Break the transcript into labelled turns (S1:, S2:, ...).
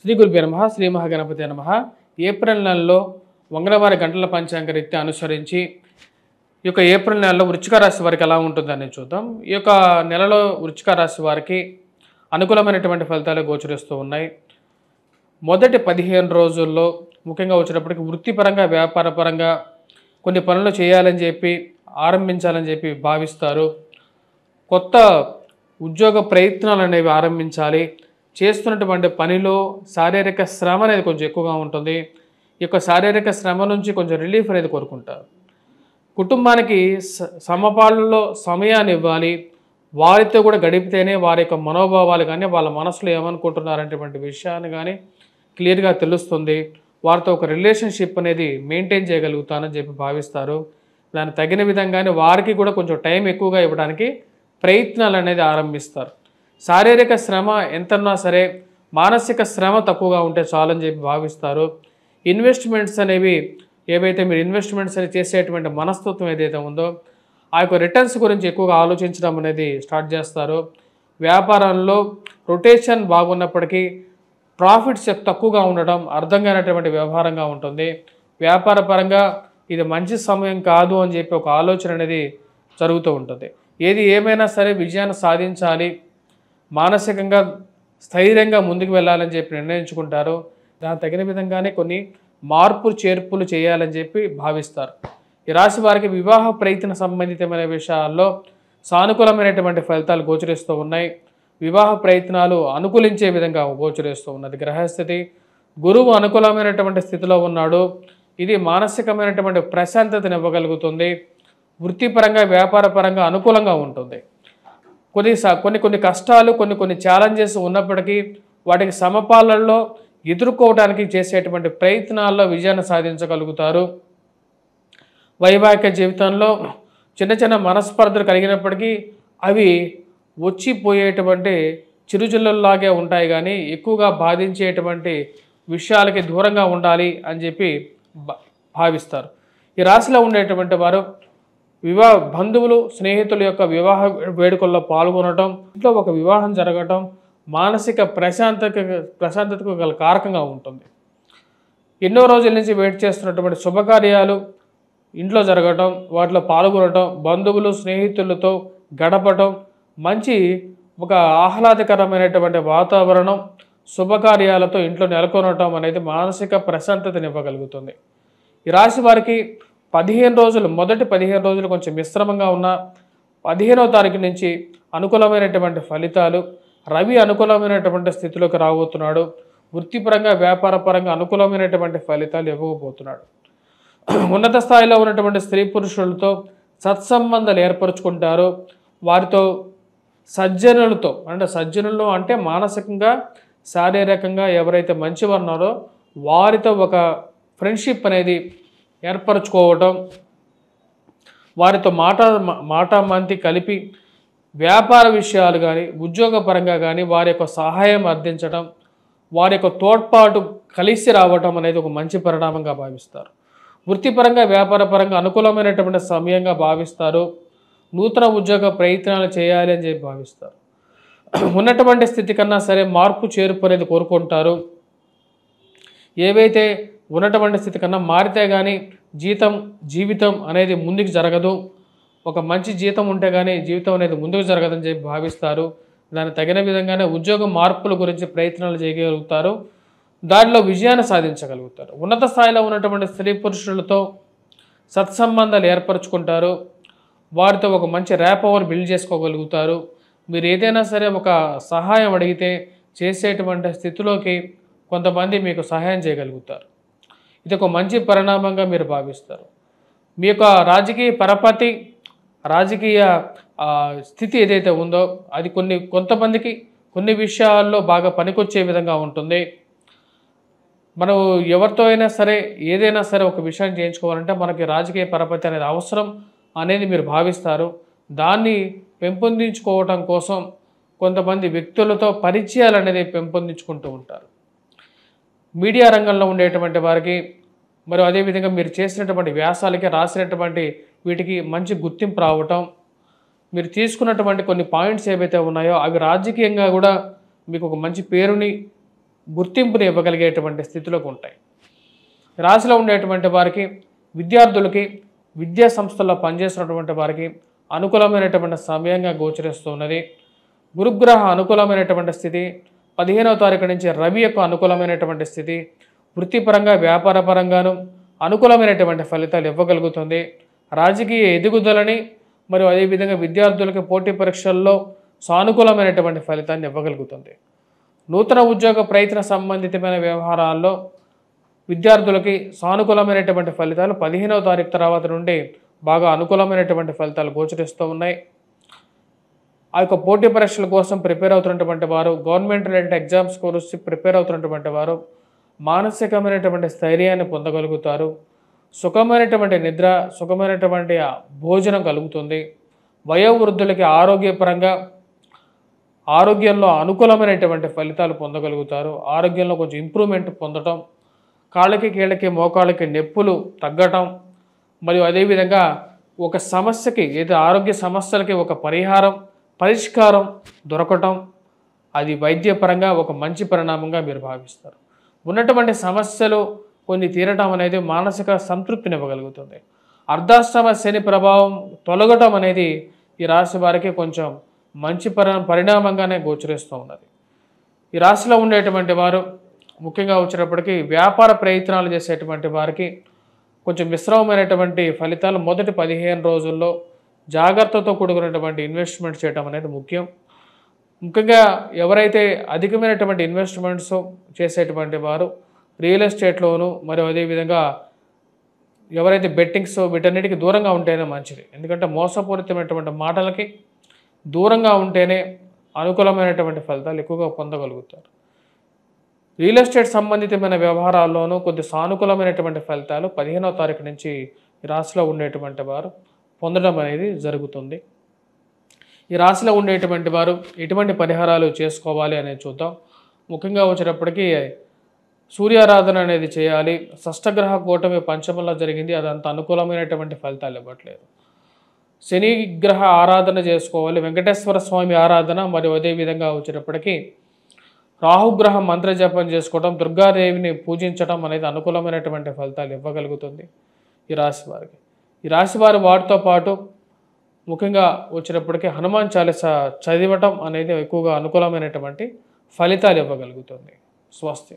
S1: శ్రీ గురుభ్యో నమః శ్రీ మహాగణపతే నమః. ఏప్రిల్ నెలలో మంగళవారి గంటల పంచాంగ రీత్యా అనుసరించి ఈ యొక్క ఏప్రిల్ నెలలో వృశ్చిక రాశి వారికి ఎలా ఉంటుందని చూద్దాం. ఈ యొక్క నెలలో వృశ్చిక రాశి వారికి అనుకూలమైనటువంటి ఫలితాలు గోచరిస్తూ ఉన్నాయి. మొదటి 15 రోజుల్లో ముఖ్యంగా వచ్చేటప్పటికి వృత్తిపరంగా వ్యాపారపరంగా కొన్ని పనులు చేయాలని చెప్పి ఆరంభించాలని చెప్పి భావిస్తారు. కొత్త ఉద్యోగ ప్రయత్నాలు అనేవి ఆరంభించాలి. చేస్తున్నటువంటి పనిలో శారీరక శ్రమ అనేది కొంచెం ఎక్కువగా ఉంటుంది. ఈ యొక్క శారీరక శ్రమ నుంచి కొంచెం రిలీఫ్ అనేది కోరుకుంటారు. కుటుంబానికి సమపాలలో సమయాన్ని ఇవ్వాలి. వారితో కూడా గడిపితేనే వారి యొక్క మనోభావాలు కానీ వాళ్ళ మనసులో ఏమనుకుంటున్నారనేటువంటి విషయాన్ని కానీ క్లియర్గా తెలుస్తుంది. వారితో ఒక రిలేషన్షిప్ అనేది మెయింటైన్ చేయగలుగుతానని చెప్పి భావిస్తారు. దానికి తగిన విధంగానే వారికి కూడా కొంచెం టైం ఎక్కువగా ఇవ్వడానికి ప్రయత్నాలు అనేది ఆరంభిస్తారు. శారీరక శ్రమ ఎంతన్నా సరే మానసిక శ్రమ తక్కువగా ఉంటే చాలని చెప్పి భావిస్తారు. ఇన్వెస్ట్మెంట్స్ అనేవి ఏవైతే మీరు ఇన్వెస్ట్మెంట్స్ అని చేసేటువంటి మనస్తత్వం ఏదైతే ఉందో ఆ యొక్క రిటర్న్స్ గురించి ఎక్కువగా ఆలోచించడం అనేది స్టార్ట్ చేస్తారు. వ్యాపారంలో రొటేషన్ బాగున్నప్పటికీ ప్రాఫిట్స్ తక్కువగా ఉండడం అర్థం కానటువంటి వ్యవహారంగా ఉంటుంది. వ్యాపార పరంగా ఇది మంచి సమయం కాదు అని చెప్పి ఒక ఆలోచన అనేది జరుగుతూ ఉంటుంది. ఏది ఏమైనా సరే విజయాన్ని సాధించాలి, మానసికంగా స్థైర్యంగా ముందుకు వెళ్ళాలని చెప్పి నిర్ణయించుకుంటారు. దానికి తగిన విధంగానే కొన్ని మార్పులు చేర్పులు చేయాలని చెప్పి భావిస్తారు. ఈ రాశి వారికి వివాహ ప్రయత్న సంబంధితమైన విషయాల్లో సానుకూలమైనటువంటి ఫలితాలు గోచరిస్తూ ఉన్నాయి. వివాహ ప్రయత్నాలు అనుకూలించే విధంగా గోచరిస్తూ ఉన్నది. గ్రహస్థితి గురువు అనుకూలమైనటువంటి స్థితిలో ఉన్నాడు. ఇది మానసికమైనటువంటి ప్రశాంతతను ఇవ్వగలుగుతుంది. వృత్తిపరంగా వ్యాపారపరంగా అనుకూలంగా ఉంటుంది. కొన్ని కష్టాలు కొన్ని ఛాలెంజెస్ ఉన్నప్పటికీ వాటికి సమపాలనలో ఎదుర్కోవడానికి చేసేటువంటి ప్రయత్నాల్లో విజయాన్ని సాధించగలుగుతారు. వైవాహిక జీవితంలో చిన్న చిన్న మనస్పర్ధలు కలిగినప్పటికీ అవి వచ్చిపోయేటువంటి చిరుజిల్లల్లాగే ఉంటాయి, కానీ ఎక్కువగా బాధించేటువంటి విషయాలకి దూరంగా ఉండాలి అని చెప్పి భావిస్తారు. ఈ రాశిలో ఉండేటువంటి వారు బంధువులు స్నేహితుల యొక్క వివాహ వేడుకల్లో పాల్గొనడం, ఇంట్లో ఒక వివాహం జరగటం మానసిక ప్రశాంతతకు గల కారకంగా ఉంటుంది. ఎన్నో రోజుల నుంచి వెయిట్ చేస్తున్నటువంటి శుభకార్యాలు ఇంట్లో జరగటం, వాటిలో పాల్గొనటం, బంధువులు స్నేహితులతో గడపటం, మంచి ఒక ఆహ్లాదకరమైనటువంటి వాతావరణం శుభకార్యాలతో ఇంట్లో నెలకొనటం అనేది మానసిక ప్రశాంతతను ఇవ్వగలుగుతుంది. ఈ రాశి వారికి 15 రోజులు మొదటి 15 రోజులు కొంచెం మిశ్రమంగా ఉన్న 15వ తారీఖు నుంచి అనుకూలమైనటువంటి ఫలితాలు. రవి అనుకూలమైనటువంటి స్థితిలోకి రాబోతున్నాడు. వృత్తిపరంగా వ్యాపారపరంగా అనుకూలమైనటువంటి ఫలితాలు ఇవ్వబోతున్నాడు. ఉన్నత స్థాయిలో ఉన్నటువంటి స్త్రీ పురుషులతో సత్సంబంధాలు ఏర్పరచుకుంటారు. వారితో సజ్జనులు అంటే మానసికంగా శారీరకంగా ఎవరైతే మంచివారు ఉన్నారో వారితో ఒక ఫ్రెండ్షిప్ అనేది ఏర్పరచుకోవటం, వారితో మాటామంతి కలిపి వ్యాపార విషయాలు కానీ ఉద్యోగపరంగా కానీ వారి యొక్క సహాయం అందించడం, వారి యొక్క తోడ్పాటు కలిసి రావటం అనేది ఒక మంచి పరిణామంగా భావిస్తారు. వృత్తిపరంగా వ్యాపారపరంగా అనుకూలమైనటువంటి సమయంగా భావిస్తారు. నూతన ఉద్యోగ ప్రయత్నాలు చేయాలి అని చెప్పి భావిస్తారు. ఉన్నటువంటి స్థితి కన్నా సరే మార్పు చేర్పు అనేది కోరుకుంటారు. ఏవైతే ఉన్నటువంటి స్థితి కన్నా మారితే కానీ జీవితం అనేది ముందుకు జరగదు. ఒక మంచి జీతం ఉంటే కానీ జీవితం అనేది ముందుకు జరగదని చెప్పి భావిస్తారు. దానికి తగిన విధంగానే ఉద్యోగ మార్పుల గురించి ప్రయత్నాలు చేయగలుగుతారు. దానిలో విజయాన్ని సాధించగలుగుతారు. ఉన్నత స్థాయిలో ఉన్నటువంటి స్త్రీ పురుషులతో సత్సంబంధాలు ఏర్పరచుకుంటారు. వారితో ఒక మంచి ర్యాపవర్ బిల్డ్ చేసుకోగలుగుతారు. మీరు ఏదైనా సరే ఒక సహాయం అడిగితే చేసేటువంటి స్థితిలోకి కొంతమంది మీకు సహాయం చేయగలుగుతారు. ఇది ఒక మంచి పరిణామంగా మీరు భావిస్తారు. మీ యొక్క రాజకీయ పరపతి రాజకీయ స్థితి ఏదైతే ఉందో అది కొంతమందికి కొన్ని విషయాల్లో బాగా పనికొచ్చే విధంగా ఉంటుంది. మనం ఎవరితో అయినా సరే ఏదైనా సరే ఒక విషయం చేయించుకోవాలంటే మనకి రాజకీయ పరపతి అనేది అవసరం అనేది మీరు భావిస్తారు. దాన్ని పెంపొందించుకోవటం కోసం కొంతమంది వ్యక్తులతో పరిచయాలు అనేది పెంపొందించుకుంటూ ఉంటారు. మీడియా రంగంలో ఉండేటువంటి వారికి మరియు అదేవిధంగా మీరు చేసినటువంటి వ్యాసాలకి రాసినటువంటి వీటికి మంచి గుర్తింపు రావటం, మీరు తీసుకున్నటువంటి కొన్ని పాయింట్స్ ఏవైతే ఉన్నాయో అవి రాజకీయంగా కూడా మీకు ఒక మంచి పేరుని గుర్తింపుని ఇవ్వగలిగేటువంటి స్థితిలోకి ఉంటాయి. రాశిలో ఉండేటువంటి వారికి, విద్యార్థులకి, విద్యా సంస్థల్లో పనిచేస్తున్నటువంటి వారికి అనుకూలమైనటువంటి సమయంగా గోచరిస్తున్నది. గురుగ్రహ అనుకూలమైనటువంటి స్థితి, 15వ తారీఖు నుంచి రవి యొక్క అనుకూలమైనటువంటి స్థితి, వృత్తిపరంగా వ్యాపార పరంగాను అనుకూలమైనటువంటి ఫలితాలు ఇవ్వగలుగుతుంది. రాజకీయ ఎదుగుదలని మరియు అదేవిధంగా విద్యార్థులకి పోటీ పరీక్షల్లో సానుకూలమైనటువంటి ఫలితాన్ని ఇవ్వగలుగుతుంది. నూతన ఉద్యోగ ప్రయత్న సంబంధితమైన వ్యవహారాల్లో విద్యార్థులకి సానుకూలమైనటువంటి ఫలితాలు 15వ తారీఖు తర్వాత నుండి బాగా అనుకూలమైనటువంటి ఫలితాలు గోచరిస్తూ ఉన్నాయి. ఆ యొక్క పోటీ పరీక్షల కోసం ప్రిపేర్ అవుతున్నటువంటి వారు, గవర్నమెంట్ రిలేటెడ్ ఎగ్జామ్స్ కోసం ప్రిపేర్ అవుతున్నటువంటి వారు మానసికమైనటువంటి స్థైర్యాన్ని పొందగలుగుతారు. సుఖమైనటువంటి నిద్ర, సుఖమైనటువంటి భోజనం కలుగుతుంది. వయోవృద్ధులకి ఆరోగ్యపరంగా ఆరోగ్యంలో అనుకూలమైనటువంటి ఫలితాలు పొందగలుగుతారు. ఆరోగ్యంలో కొంచెం ఇంప్రూవ్మెంట్ పొందటం, కాళ్ళకి కీళ్ళకి మోకాళ్ళకి నొప్పులు తగ్గటం, మరియు అదేవిధంగా ఒక సమస్యకి ఏదో ఆరోగ్య సమస్యలకి ఒక పరిష్కారం దొరకటం, అది వైద్యపరంగా ఒక మంచి పరిణామంగా మీరు భావిస్తారు. ఉన్నటువంటి సమస్యలు కొన్ని తీరటం అనేది మానసిక సంతృప్తిని ఇవ్వగలుగుతుంది. అర్ధాష్టమ శని ప్రభావం తొలగటం అనేది ఈ రాశి వారికి కొంచెం మంచి పరిణామంగానే గోచరిస్తూ ఉన్నది. ఈ రాశిలో ఉండేటువంటి వారు ముఖ్యంగా వచ్చేటప్పటికి వ్యాపార ప్రయత్నాలు చేసేటువంటి వారికి కొంచెం మిశ్రమమైనటువంటి ఫలితాలు మొదటి 15 రోజుల్లో జాగ్రత్తతో కూడుకున్నటువంటి ఇన్వెస్ట్మెంట్ చేయడం అనేది ముఖ్యం. ముఖ్యంగా ఎవరైతే అధికమైనటువంటి ఇన్వెస్ట్మెంట్స్ చేసేటువంటి వారు రియల్ ఎస్టేట్లోను మరియు అదేవిధంగా ఎవరైతే బెట్టింగ్స్ వీటన్నిటికీ దూరంగా ఉంటేనే మంచిది. ఎందుకంటే మోసపూరితమైనటువంటి మాటలకి దూరంగా ఉంటేనే అనుకూలమైనటువంటి ఫలితాలు ఎక్కువగా పొందగలుగుతారు. రియల్ ఎస్టేట్ సంబంధితమైన వ్యవహారాల్లోనూ కొద్ది సానుకూలమైనటువంటి ఫలితాలు 15వ తారీఖు నుంచి ఈ రాశిలో ఉండేటువంటి వారు పొందడం అనేది జరుగుతుంది. ఈ రాశిలో ఉండేటువంటి వారు ఎటువంటి పరిహారాలు చేసుకోవాలి అనేది చూద్దాం. ముఖ్యంగా వచ్చేటప్పటికీ సూర్యారాధన అనేది చేయాలి. షష్టగ్రహ కూటమి పంచమంలో జరిగింది, అదంత అనుకూలమైనటువంటి ఫలితాలు ఇవ్వట్లేదు. శని గ్రహ ఆరాధన చేసుకోవాలి, వెంకటేశ్వర స్వామి ఆరాధన, మరియు అదేవిధంగా వచ్చేటప్పటికీ రాహుగ్రహం మంత్ర జపం చేసుకోవడం, దుర్గాదేవిని పూజించడం అనేది అనుకూలమైనటువంటి ఫలితాలు ఇవ్వగలుగుతుంది ఈ రాశి వారికి. ఈ రాశి వారి వాటితో పాటు ముఖ్యంగా వచ్చేటప్పటికీ హనుమాన్ చాలీసా చదవటం అనేది ఎక్కువగా అనుకూలమైనటువంటి ఫలితాలు ఇవ్వగలుగుతుంది. స్వస్తి.